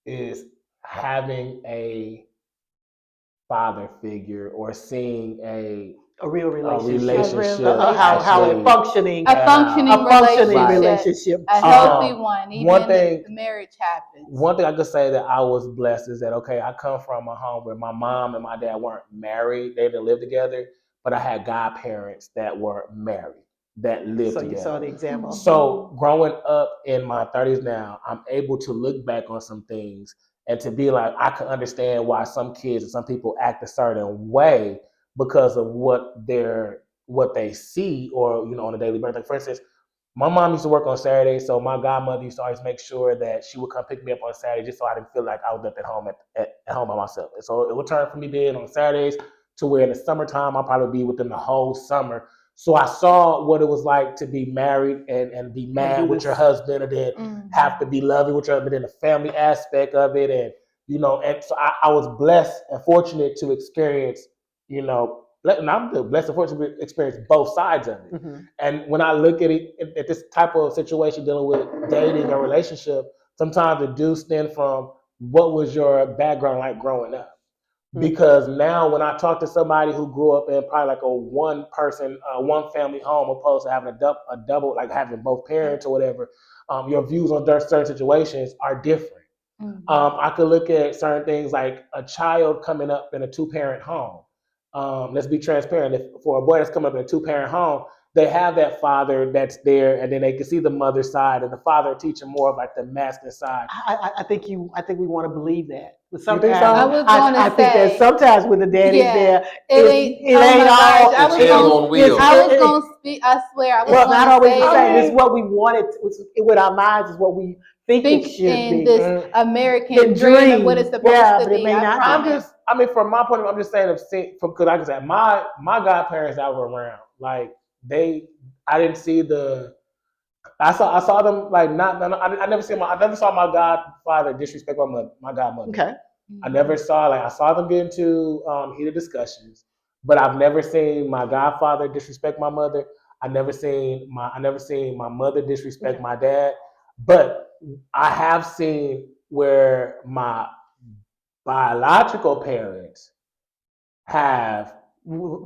is having a father figure or seeing a real relationship. relationship How it functioning. A functioning relationship. A healthy one, even one thing, if the marriage happens. One thing I could say that I was blessed is that, okay, I come from a home where my mom and my dad weren't married. They didn't live together, but I had godparents that were married, that lived together. So you saw the example. So growing up in my 30s now, I'm able to look back on some things and to be like, I can understand why some kids and some people act a certain way because of what they see or, on a daily basis. Like, for instance, my mom used to work on Saturdays, so my godmother used to always make sure that she would come pick me up on Saturday just so I didn't feel like I was left at home at home by myself. And so it would turn for me then on Saturdays to where in the summertime I'll probably be within the whole summer. So I saw what it was like to be married and be mad with your husband, and then have to be loving with your husband, and the family aspect of it, and and so I was blessed and fortunate to experience, and I'm blessed and fortunate to experience both sides of it. Mm-hmm. And when I look at it, at this type of situation dealing with dating or relationship, sometimes it do stem from what was your background like growing up. Because now when I talk to somebody who grew up in probably like a one person, one family home, opposed to having a double, like having both parents or whatever, your views on certain situations are different. I could look at certain things like a child coming up in a two-parent home. Let's be transparent. If for a boy that's coming up in a two-parent home, they have that father that's there, and then they can see the mother's side, and the father teaching more of like the masculine side. I think we want to believe that. But You think sometimes so? I was gonna I think that say, sometimes when the daddy's yeah, there, it ain't. it Oh ain't my all. gosh, I It's was hell gonna, on wheels. I was gonna speak. I swear, I was Well, not gonna always say the same. that. It's what we wanted with our minds is what we think it Think should in be. this American The dream of what it's dream, supposed yeah, to but it be. may I not be. promise. I mean, from my point of view, I'm just saying, because like I said, my godparents that were around, like I didn't see I saw them like I never saw my godfather disrespect my godmother. Okay. I saw them get into heated discussions, but I've never seen my godfather disrespect my mother. I never seen my mother disrespect my dad, but I have seen where my biological parents have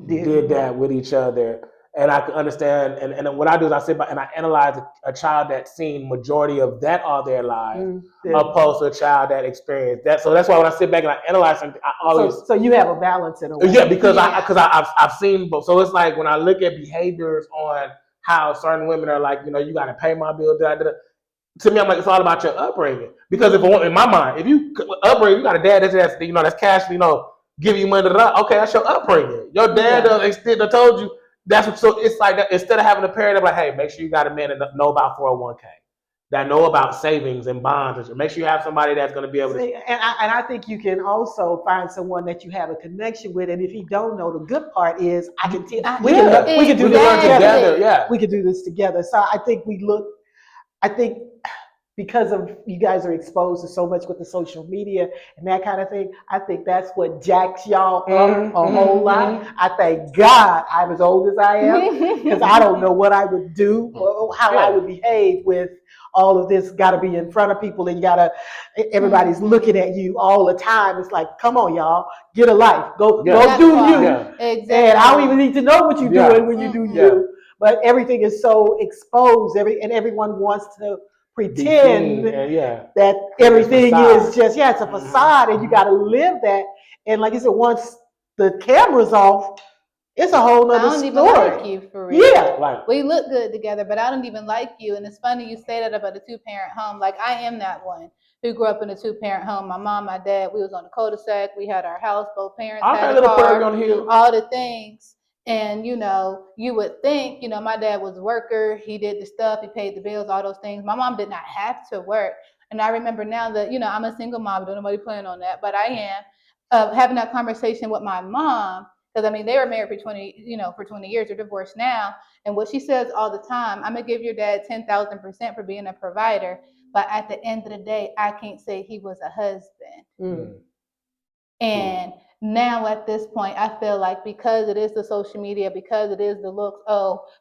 did that with each other. And I can understand, and what I do is I sit back and I analyze a child that's seen majority of that all their lives, opposed to a child that experienced that. So that's why when I sit back and I analyze something, I always So you have a balance in a way. because I've seen both. So it's like when I look at behaviors on how certain women are like, you got to pay my bill. To me, I'm like, it's all about your upbringing. Because in my mind, if you upbringing, you got a dad that's cash, giving you money. Okay, that's your upbringing. Your dad told you that's what. So it's like that. Instead of having a parent, like, hey, make sure you got a man that know about 401k, that know about savings and bonds. Make sure you have somebody that's going to be able to. And I think you can also find someone that you have a connection with, and if you don't know, the good part is I can tell we can do this learn together. Yeah, we can do this together. So I think I think because of you guys are exposed to so much with the social media and that kind of thing, I think that's what jacks y'all up a whole lot. I thank God I'm as old as I am because I don't know what I would do or how I would behave with all of this. Got to be in front of people and everybody's looking at you all the time. It's like, come on, y'all, get a life, go do you. Yeah. Exactly. And I don't even need to know what you're doing when you do you. But everything is so exposed, and everyone wants to pretend that everything is just it's a facade, and you got to live that. And like I said, once the camera's off, it's a whole other story. I don't even like you for real. Yeah, right. We look good together, but I don't even like you. And it's funny you say that about a two-parent home. Like I am that one who grew up in a two-parent home. My mom, my dad, we was on the cul-de-sac. We had our house. Both parents had a car. All the things. And, you would think, my dad was a worker. He did the stuff. He paid the bills, all those things. My mom did not have to work. And I remember now that, I'm a single mom. Don't nobody plan on that. But I am having that conversation with my mom. Because, they were married for 20 years. They're divorced now. And what she says all the time, I'm going to give your dad 10,000% for being a provider. But at the end of the day, I can't say he was a husband. And now at this point, I feel like because it is the social media, because it is the looks,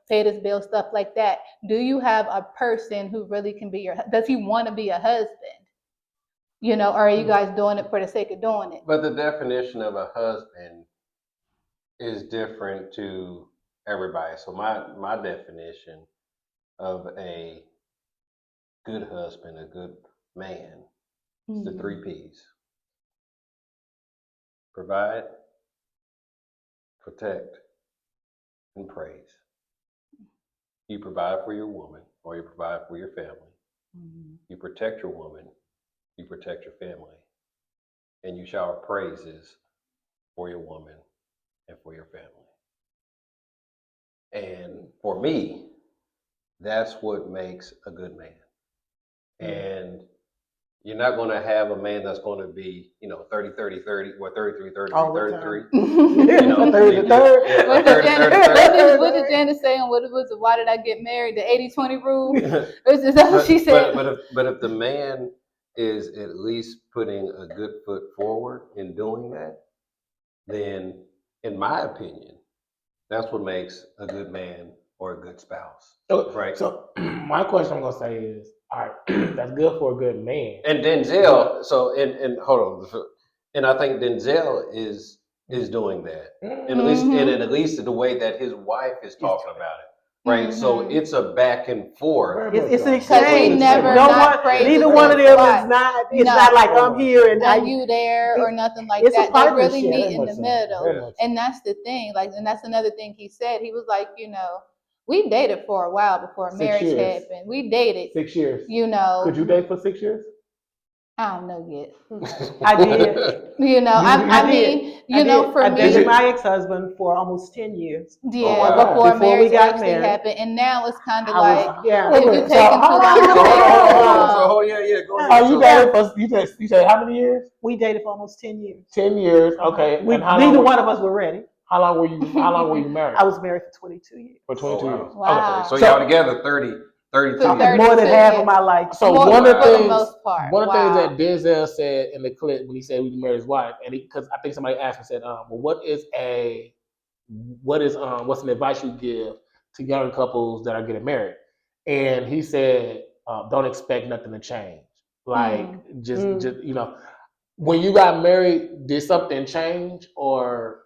pay this bill, stuff like that. Do you have a person who really can be does he want to be a husband? Or are you guys doing it for the sake of doing it? But the definition of a husband is different to everybody. So my definition of a good husband, a good man, is the 3 P's. Provide, protect, and praise. You provide for your woman, or you provide for your family. You protect your woman, you protect your family, and you shower praises for your woman and for your family. And for me, that's what makes a good man. And you're not going to have a man that's going to be, 30, 30, 30, or 33, 33, 33. 30 to 30. What did Janice say on what was it? Why did I get married? The 80-20 rule? Is that what she said? But if the man is at least putting a good foot forward in doing that, then, in my opinion, that's what makes a good man or a good spouse. Right. So my question I'm gonna say is, all right, that's good for a good man. And Denzel, so and hold on, And I think Denzel is doing that, and Mhm. at least in the way that his wife is talking about it, right? So Mhm. it's a back and forth. It's an Because he exchange. never No not one, praises neither one of his them wife. is not. It's No. not like I'm here and And you there or it- nothing like it's a that. They really partnership. meet in the middle. Yeah. And that's the thing. Like, and that's another thing he said. He was like, you know, we dated for a while before 6 marriage years. happened. We dated, 6 years. you know. Could you date for 6 years? I don't know yet. I did. You know, I mean, you know, for I me, dated my ex-husband for almost 10 years. yeah, Oh, wow. before Before we marriage got actually married. happened, and now it's kind of I like was, yeah. if you So taking too how long, long- to so take hold on, it too hold on. long. So yeah, go ahead. Oh, you So- dated for you said how many years? We dated for almost 10 years. 10 years. Okay. We, And how neither long? one of us were ready. How long were you married? I was married for 22 years. For 22 Oh, wow. years. Wow. Okay. So y'all together 32 So years. More than 32 half years. of my life. So More- one of for the the things, most part. one of the things Wow. that Denzel said in the clip when he said he married his wife, and because I think somebody asked and said, well, what's an advice you give to young couples that are getting married? And he said, don't expect nothing to change. Like just when you got married, did something change or?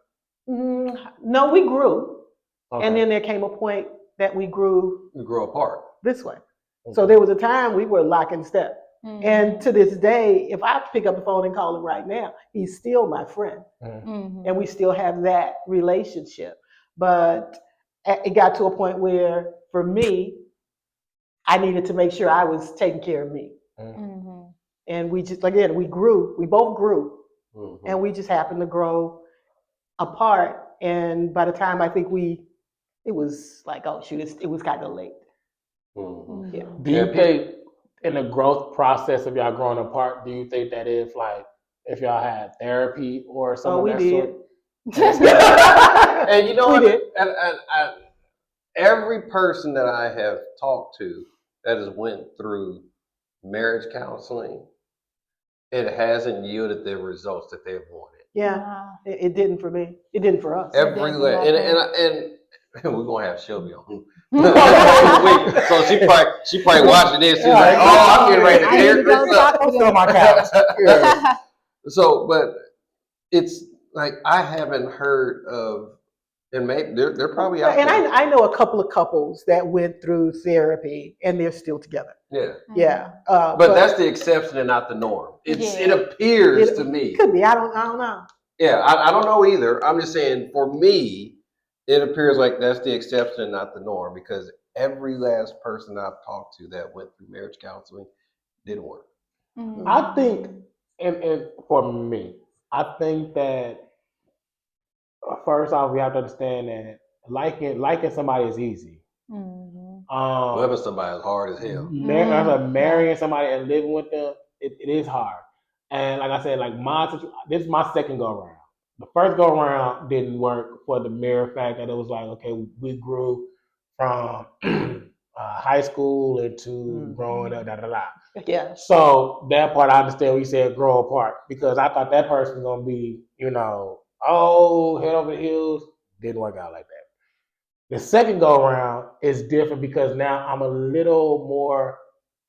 No, we grew. Okay. And then there came a point that we grew You grow apart. this way. So there was a time we were lock and step. Mhm. And to this day, if I pick up the phone and call him right now, he's still my friend. Mhm. And we still have that relationship. But it got to a point where, for me, I needed to make sure I was taking care of me. Mhm. And we just, again, we grew. We both grew. Mhm. And we just happened to grow apart. And by the time I think it was like, oh shoot, it was kind of late. Mhm. Yeah. Do you think in the growth process of y'all growing apart, do you think that if y'all had therapy or something? Oh, we of that did. sort? And you know We what? did. And every person that I have talked to that has went through marriage counseling, it hasn't yielded the results that they've wanted. Yeah, Wow. it didn't for me. It didn't for us. Every didn't way, for and we're gonna have Shelby on. So she probably watching this. She's like, "Oh, I'm getting ready to I tear need to go this up." talk to Sit on my couch. Yeah. So, but it's like I haven't heard of, and maybe they're probably out And there. I know a couple of couples that went through therapy and they're still together. Yeah, Yeah. but that's the exception and not the norm. It appears to me. Could be. I don't know. Yeah, I don't know either. I'm just saying, for me, it appears like that's the exception and not the norm, because every last person I've talked to that went through marriage counseling didn't work. Mhm. I think, and for me, I think that first off, we have to understand that liking somebody is easy. Mhm. Loving somebody is hard as hell. Marrying somebody and living with them, it is hard. And like I said, like this is my second go around. The first go around didn't work for the mere fact that it was like, okay, we grew from high school into growing up, da da da. Yeah. So that part I understand when you said grow apart, because I thought that person was gonna be, head over the hills. Didn't work out like that. The second go around is different because now I'm a little more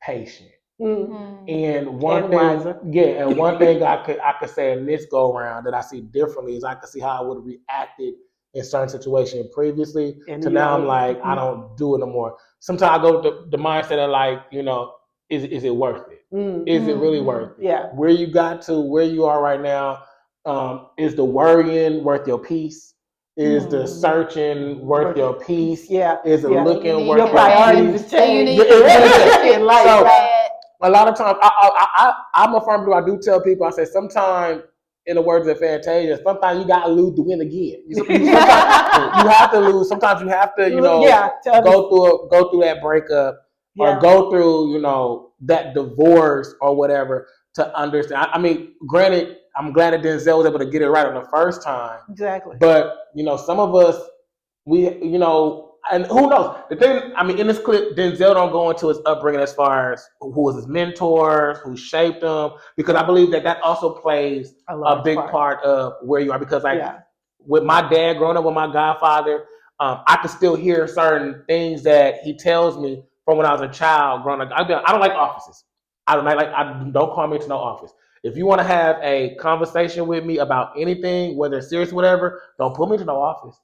patient. Mhm. And one And thing, wiser. and one thing I could say in this go around that I see differently is I could see how I would have reacted in certain situations previously. And To you now know, I'm like, I don't do it no more. Sometimes I go with the mindset of like, is it worth it? Is it really worth it? Yeah. Where you got to, where you are right now, is the worrying worth your peace? Is the searching worth your peace? Yeah. Is the Yeah. looking Your worth your priorities peace? change. In life. So, Bad. a lot of times, I'm a firm believer. I do tell people, I say, sometimes, in the words of Fantasia, sometimes you gotta lose to win again. Sometimes you have to lose. Sometimes you have to, go through that breakup or go through, that divorce or whatever to understand. I mean, granted, I'm glad that Denzel was able to get it right on the first time. Exactly. But some of us, and who knows? The thing, I mean, in this clip, Denzel don't go into his upbringing as far as who was his mentors, who shaped him, because I believe that also plays a big part of where you are. Because with my dad growing up with my godfather, I can still hear certain things that he tells me from when I was a child growing up. I don't like offices. I don't call me into no office. If you want to have a conversation with me about anything, whether it's serious or whatever, don't put me to no office.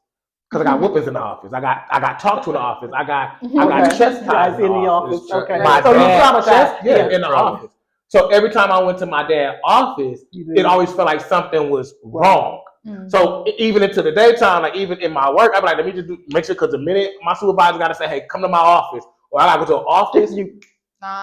Because I got whoopings in the office. I got talked to in the office. I got Okay. chastised in the office. Okay. My So you dad, traumatized. yeah, in the Trauma. office. So every time I went to my dad's office, You it knew. always felt like something was wrong. Mhm. So even into the daytime, like even in my work, I'm like, let me just make sure, because the minute my supervisor got to say, hey, come to my office, or I got to go to an office,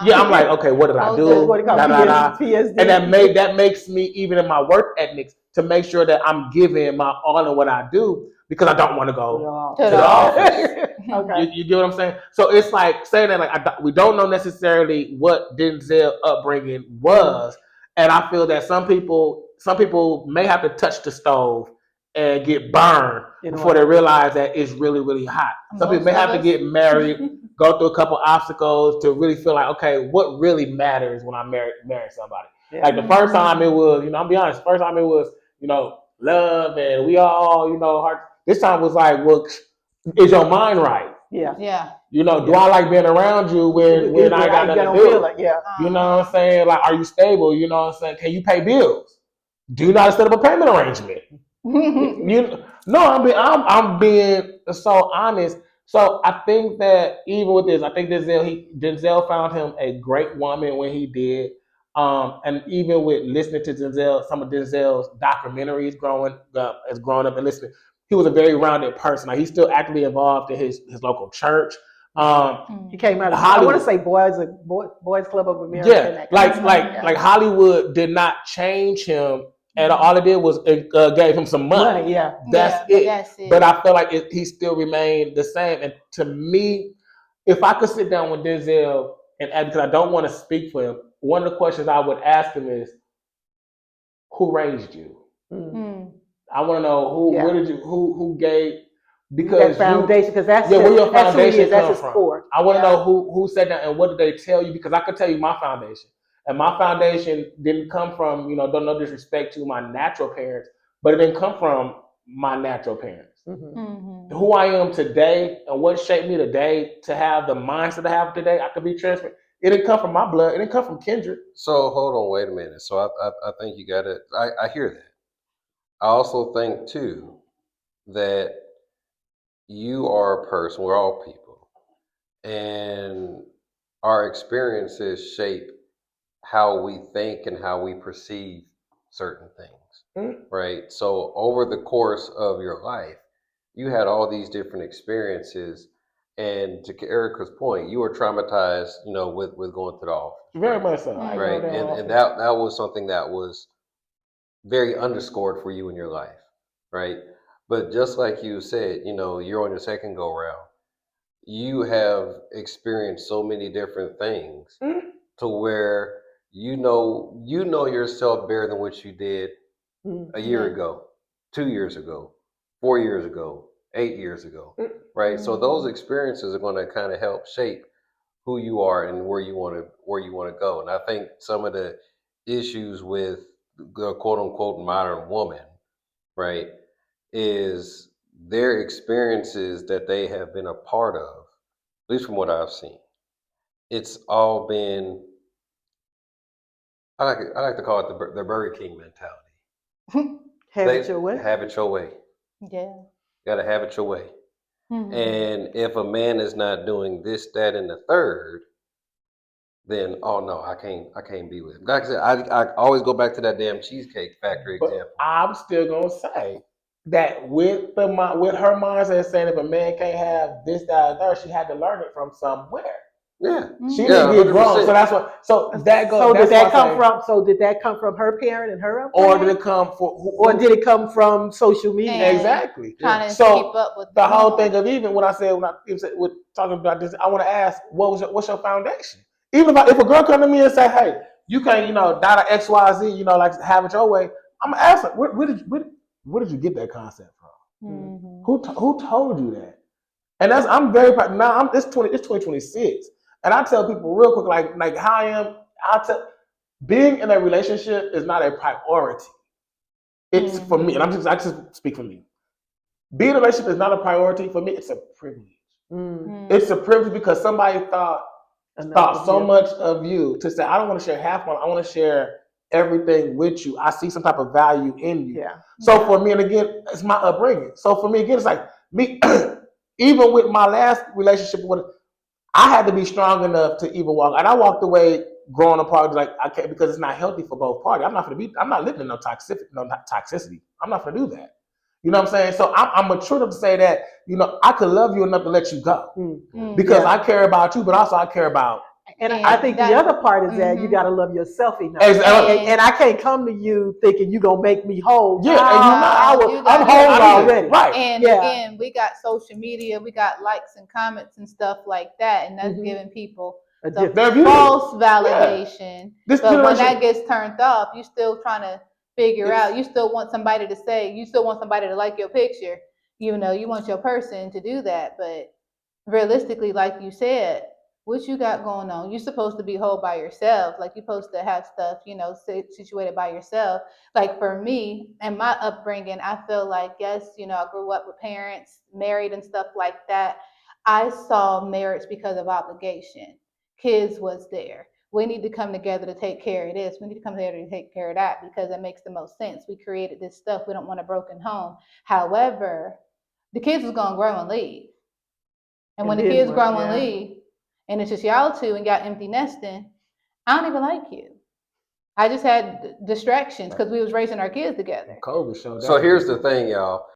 yeah, I'm like, okay, what did I do? That's what it called, Da, da, da. PSD. And that makes me, even in my work ethics, to make sure that I'm giving my all in what I do, because I don't want to go To to the the office. Okay. You get what I'm saying? So it's like saying that, like, we don't know necessarily what Denzel's upbringing was, and I feel that some people may have to touch the stove and get burned before they realize that it's really, really hot. Some people may have to get married, go through a couple obstacles to really feel like, okay, what really matters when I marry somebody? Yeah. Like the first time it was, I'll be honest, first time it was, love, and we all, heart. This time was like, well, is your mind right? Yeah. Yeah. Do I like being around you when I got nothing to do? Like, yeah. You know what I'm saying? Like, are you stable? You know what I'm saying? Can you pay bills? Do you know how to set up a payment arrangement? I'm being so honest. So I think that even with this, I think Denzel found him a great woman when he did. And even with listening to some of Denzel's documentaries growing up and listening, he was a very rounded person. Like, he's still actively involved in his local church. He came out of Hollywood. I want to say Boys Club of America. Yeah, and that kind of stuff. like Hollywood did not change him, and all it did was gave him some money. Yeah. That's it. But I feel like he still remained the same. And to me, if I could sit down with Denzel and ask, because I don't want to speak for him, one of the questions I would ask him is, who raised you? I want to know who gave, because that foundation, because that's where your that's who he foundation is. That's come his from. core. I want to know who sat down and what did they tell you, because I could tell you my foundation. And my foundation didn't come from, don't no disrespect to my natural parents, but it didn't come from my natural parents. Who I am today and what shaped me today to have the mindset I have today, I could be transparent. It didn't come from my blood. It didn't come from Kendrick. So hold on, wait a minute. So I think you got it. I hear that. I also think too that you are a person. We're all people, and our experiences shape how we think and how we perceive certain things, right? So over the course of your life, you had all these different experiences, and to Erica's point, you were traumatized, with going to the office. Very much so. Right, and that was something that was very underscored for you in your life, right? But just like you said, you're on your second go round. You have experienced so many different things to where you know yourself better than what you did a year ago, 2 years ago, 4 years ago, 8 years ago, right? So those experiences are going to kind of help shape who you are and where you want to go. And I think some of the issues with the quote unquote modern woman, right, is their experiences that they have been a part of, at least from what I've seen. It's all been, I like to call it the Burger King mentality. Have it your way. Have it your way. Yeah. Gotta have it your way. And if a man is not doing this, that, and the third, then oh no, I can't be with him. Like I said, I always go back to that damn Cheesecake Factory example. I'm still gonna say that with her mindset saying if a man can't have this, that, and third, she had to learn it from somewhere. Yeah, she didn't get grown, 100%. so that's what. So that goes. So did that come from? So did that come from her parent and her upbringing? Or did it come or did it come from social media? And exactly. Trying to So keep up with the whole thing of even when I with talking about this, I want to ask, what's your foundation? Even if a girl come to me and say, hey, you can't, dot X, Y, Z, like have it your way, I'm gonna ask her, where did you get that concept from? Who told you that? And I'm very proud. Now it's 2026, and I tell people real quick, like how I am. Being in a relationship is not a priority. It's for me, and I just speak for me. Being in a relationship is not a priority for me. It's a privilege. It's a privilege because somebody thought so much of you to say, I don't want to share half my life. I want to share everything with you. I see some type of value in you. Yeah. So for me, and again, it's my upbringing. So for me, again, it's like me, even with my last relationship, I had to be strong enough to even walk. And I walked away growing apart, like I can't, because it's not healthy for both parties. I'm not living in no toxicity. I'm not gonna do that. You know what I'm saying? So I'm mature enough to say that, I could love you enough to let you go because I care about you, but also I care about. And I think the other part is that you got to love yourself enough. Exactly. And I can't come to you thinking you're going to make me whole. Yeah, and I'm whole already. Right. And again, we got social media, we got likes and comments and stuff like that, and that's giving people the false validation. This but when generation- that gets turned off, you still trying to figure out, you still want somebody to say, you still want somebody to like your picture. You want your person to do that, but realistically, like you said, what you got going on? You're supposed to be whole by yourself. Like you're supposed to have stuff, situated by yourself. Like for me and my upbringing, I feel like, yes, I grew up with parents, married and stuff like that. I saw marriage because of obligation. Kids was there. We need to come together to take care of this. We need to come together to take care of that because it makes the most sense. We created this stuff. We don't want a broken home. However, the kids is going to grow and leave. And when the kids grow and leave, and it's just y'all two and y'all empty nesting, I don't even like you. I just had distractions because we was raising our kids together. COVID showed that. So here's the thing, y'all.